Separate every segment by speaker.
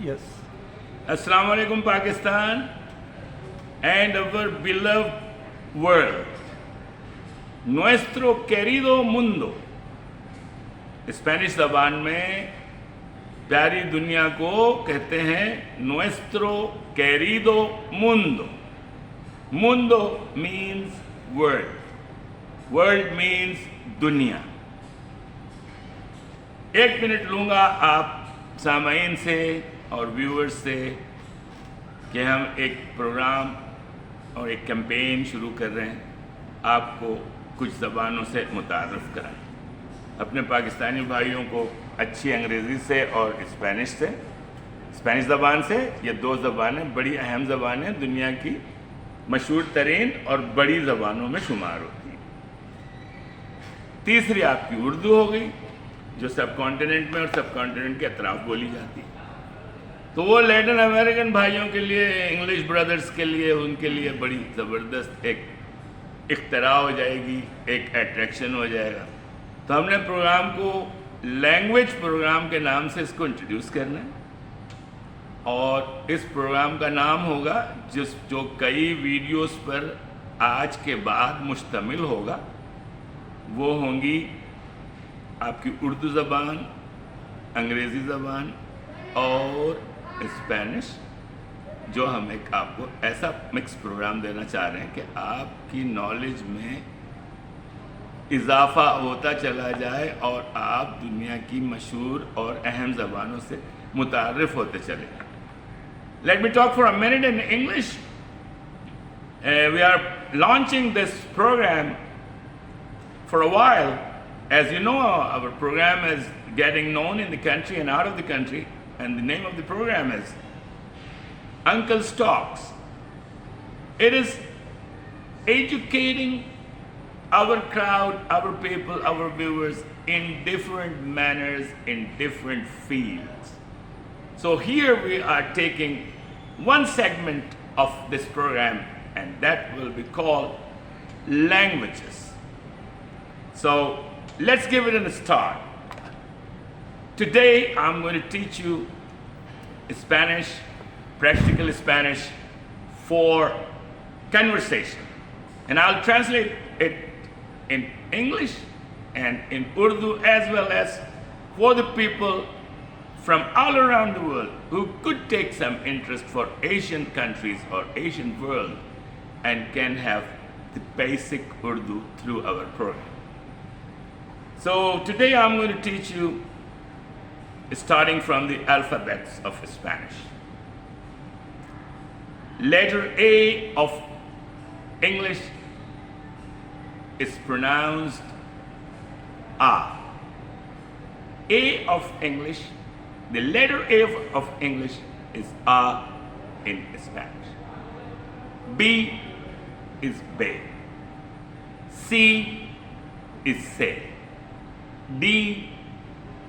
Speaker 1: Yes.
Speaker 2: Assalamu alaikum Pakistan and our beloved world. Nuestro querido mundo. Spanish ज़बान में प्यारी दुनिया को कहते हैं nuestro querido mundo. Mundo means world. World means दुनिया. 1 मिनट लूँगा आप सामाइन से और व्यूअर्स से कि हम एक प्रोग्राम और एक कैंपेन शुरू कर रहे हैं, आपको कुछ ज़बानों से मुतारफ़ कराएं, अपने पाकिस्तानी भाइयों को अच्छी अंग्रेज़ी से और स्पेनिश से। स्पेनिश ज़बान से ये 2 ज़बानें बड़ी अहम ज़बानें दुनिया की मशहूर तरीन और बड़ी ज़बानों में शुमार होती हैं। तीसरी आपकी उर्दू हो गई, जो सब कॉन्टिनेंट में और सब कॉन्टिनेंट के अतराफ बोली जाती है। तो वो लैटिन अमेरिकन भाइयों के लिए, इंग्लिश ब्रदर्स के लिए, उनके लिए बड़ी ज़बरदस्त एक इख्तरा हो जाएगी, एक अट्रैक्शन हो जाएगा। तो हमने प्रोग्राम को लैंग्वेज प्रोग्राम के नाम से इसको इंट्रोड्यूस करना है और इस प्रोग्राम का नाम होगा जो कई वीडियोस पर आज के बाद मुश्तमिल होगा, वो होंगी आपकी उर्दू ज़बान, अंग्रेज़ी ज़बान और स्पेनिश, जो हम एक आपको ऐसा मिक्स प्रोग्राम देना चाह रहे हैं कि आपकी नॉलेज में इजाफा होता चला जाए और आप दुनिया की मशहूर और अहम ज़बानों से मुतारिफ होते चले जाएं। Let me talk for a minute in English. We are launching this program for a while. As you know, our program is getting known in the country and out of the country, and the name of the program is Uncle's Talks. It is educating our crowd, our people, our viewers in different manners, in different fields. So here we are taking one segment of this program, and that will be called languages. So let's give it a start. Today I'm going to teach you Spanish, practical Spanish for conversation. And I'll translate it in English and in Urdu, as well as for the people from all around the world who could take some interest for Asian countries or Asian world and can have the basic Urdu through our program. So today I'm going to teach you starting from the alphabets of Spanish. Letter A of English is pronounced A. A of English, the letter A of English is A in Spanish. B is be. C is say. D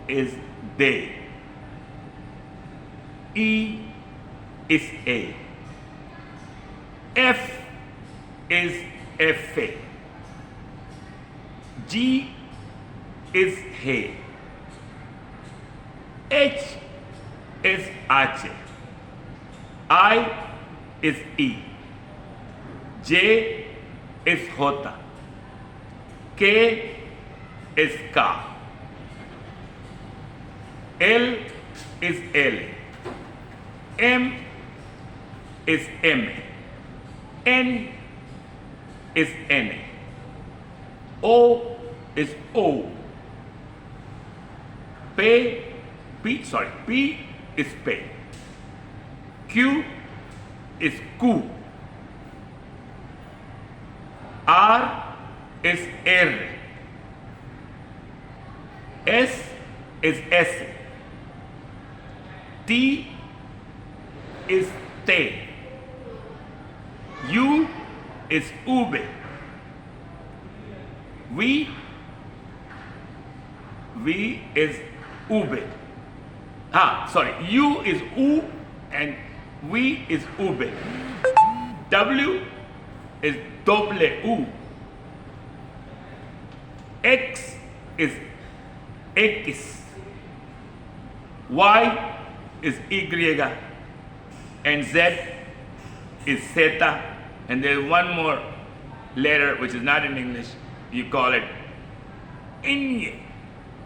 Speaker 2: is they. E is a. F is fa. G is he. H is ache. I is e. J is hota. K is ka. L is L. M is M. N is N. O is O. P is P. Q is Q. R is R. S is S. T is te. U is ube. V is ube. U is u and V is ube. W is doble u. X is X. Y is Y, and Z is zeta, and there's one more letter which is not in English. You call it ñ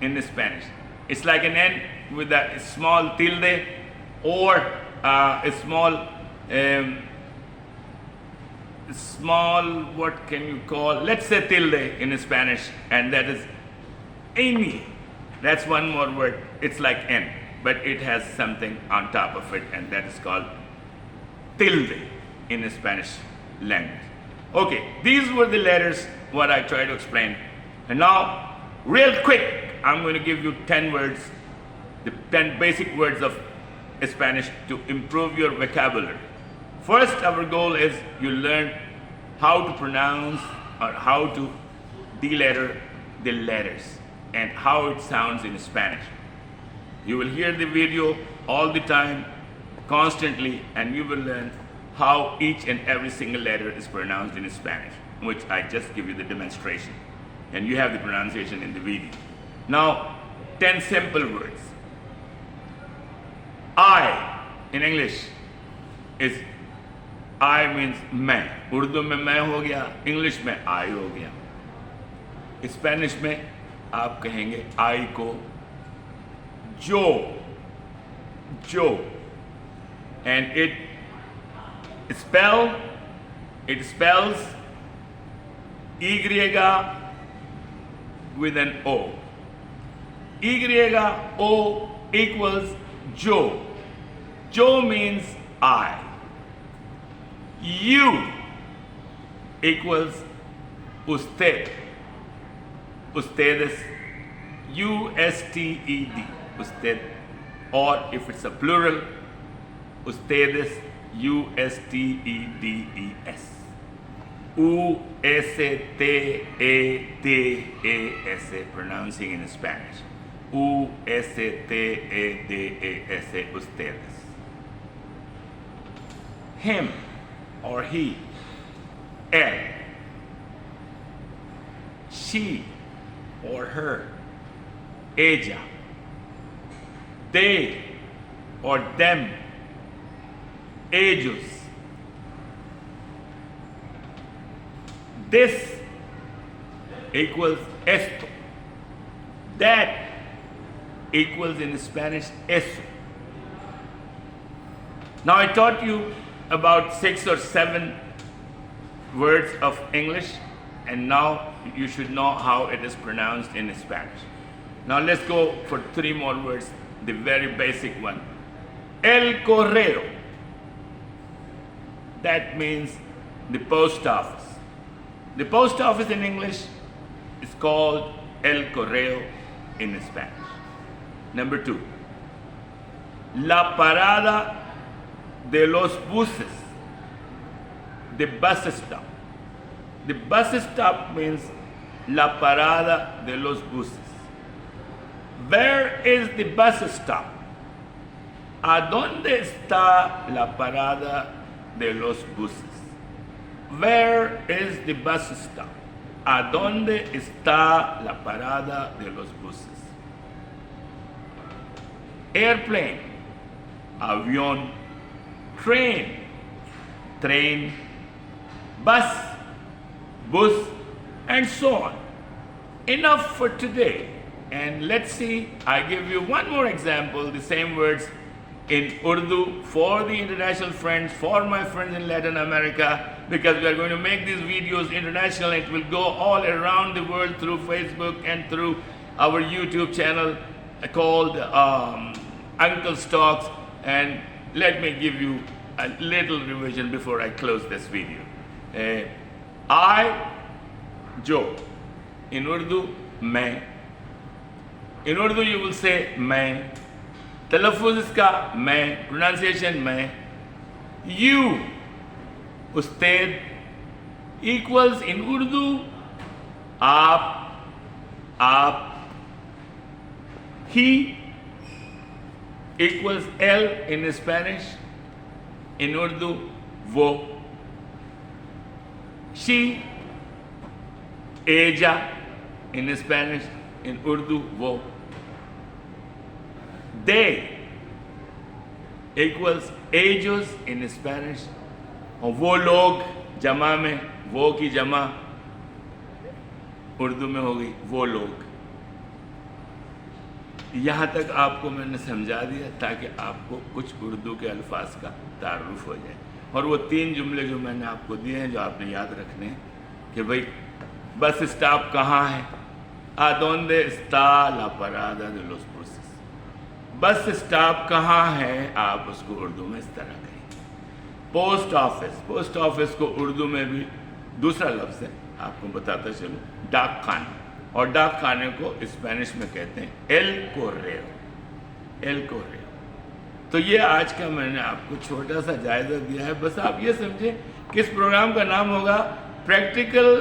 Speaker 2: in Spanish. It's like an N with a small tilde or a small, what can you call, let's say tilde in Spanish, and that is ñ. That's one more word. It's like N, but it has something on top of it, and that is called tilde in the Spanish language. Okay, these were the letters, what I tried to explain. And now, real quick, I'm going to give you 10 words, the 10 basic words of Spanish to improve your vocabulary. First, our goal is you learn how to pronounce or how to deletter the letters and how it sounds in Spanish. You will hear the video all the time, constantly, and you will learn how each and every single letter is pronounced in Spanish, which I just give you the demonstration. And you have the pronunciation in the video. Now, 10 simple words. I, in English, is I means मैं. उर्दू में मैं हो गया, English में I हो गया. Spanish में आप कहेंगे I को जो, and it spells Y with an O. Y-O equals yo. Yo means I. You equals usted. Ustedes, U-S-T-E-D. Usted. Or if it's a plural, ustedes, U-S-T-E-D-E-S. U-S-T-E-D-E-S, pronouncing in Spanish. U-S-T-E-D-E-S, ustedes. Him or he, él. She or her, ella. They or them, ellos. This equals esto. That equals in Spanish eso. Now I taught you about 6 or 7 words of English, and now you should know how it is pronounced in Spanish. Now let's go for 3 more words, the very basic one. El correo. That means the post office. The post office in English is called el correo in Spanish. Number 2. La parada de los buses. The bus stop. The bus stop means la parada de los buses. Where is the bus stop? ¿A dónde está la parada de los buses? Where is the bus stop? ¿A dónde está la parada de los buses? Airplane, avión, train, bus, and so on. Enough for today. And let's see, I give you one more example, the same words in Urdu for the international friends, for my friends in Latin America, because we are going to make these videos international. It will go all around the world through Facebook and through our YouTube channel called Uncle's Talks. And let me give you a little revision before I close this video. I, yo. In Urdu, मैं. In Urdu you will say मैं. तलफ़ुज़ इसका मैं, pronunciation मैं. You, usted, equals in Urdu आप. He equals él in Spanish. In Urdu, वो. She, ella in Spanish. In Urdu, वो. They, equals ellos in Spanish, اور وہ لوگ جمع میں وہ کی جمع اردو میں ہوگی وہ لوگ. یہاں تک آپ کو میں نے سمجھا دیا تاکہ آپ کو کچھ اردو کے الفاظ کا تعارف ہو جائے. اور وہ 3 جملے جو میں نے آپ کو دیے ہیں جو آپ نے یاد رکھنے ہیں کہ بھئی بس اسٹاپ کہاں ہے, ¿A dónde está la parada de los buses? Bus stop کہاں ہے, آپ اس کو اردو میں اس طرح کہیں. پوسٹ آفس, پوسٹ آفس کو اردو میں بھی دوسرا لفظ ہے, آپ کو بتاتا چلوں, ڈاک خانہ, اور ڈاک خانے کو اسپینش میں کہتے ہیں ایل کورریو, ایل کورریو. تو یہ آج کا میں نے آپ کو چھوٹا سا جائزہ دیا ہے. بس آپ یہ سمجھیں کہ اس پروگرام کا نام ہوگا پریکٹیکل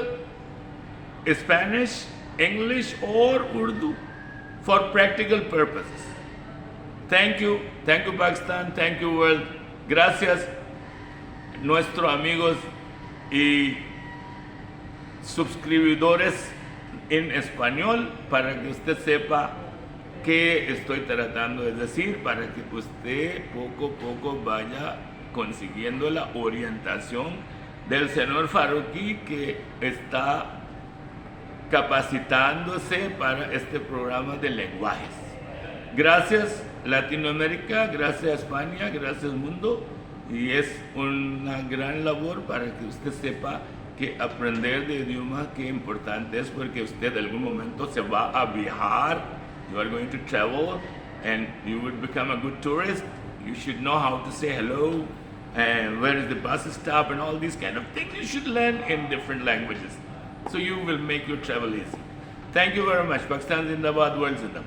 Speaker 2: اسپینش, انگلش اور Urdu for practical purposes. Thank you Pakistán, thank you world, gracias nuestros amigos y suscriptores en español, para que usted sepa que estoy tratando de decir, para que usted poco a poco vaya consiguiendo la orientación del señor Faruqui, que está capacitándose para este programa de lenguajes. Gracias Latinoamérica, gracias España, gracias mundo, y es una gran labor para que usted sepa que aprender de idioma qué importante es, porque usted en algún momento se va a viajar, you are going to travel and you will become a good tourist. You should know how to say hello and where is the bus stop and all these kind of things you should learn in different languages, so you will make your travel easy. Thank you very much. Pakistan Zindabad, world Zindabad.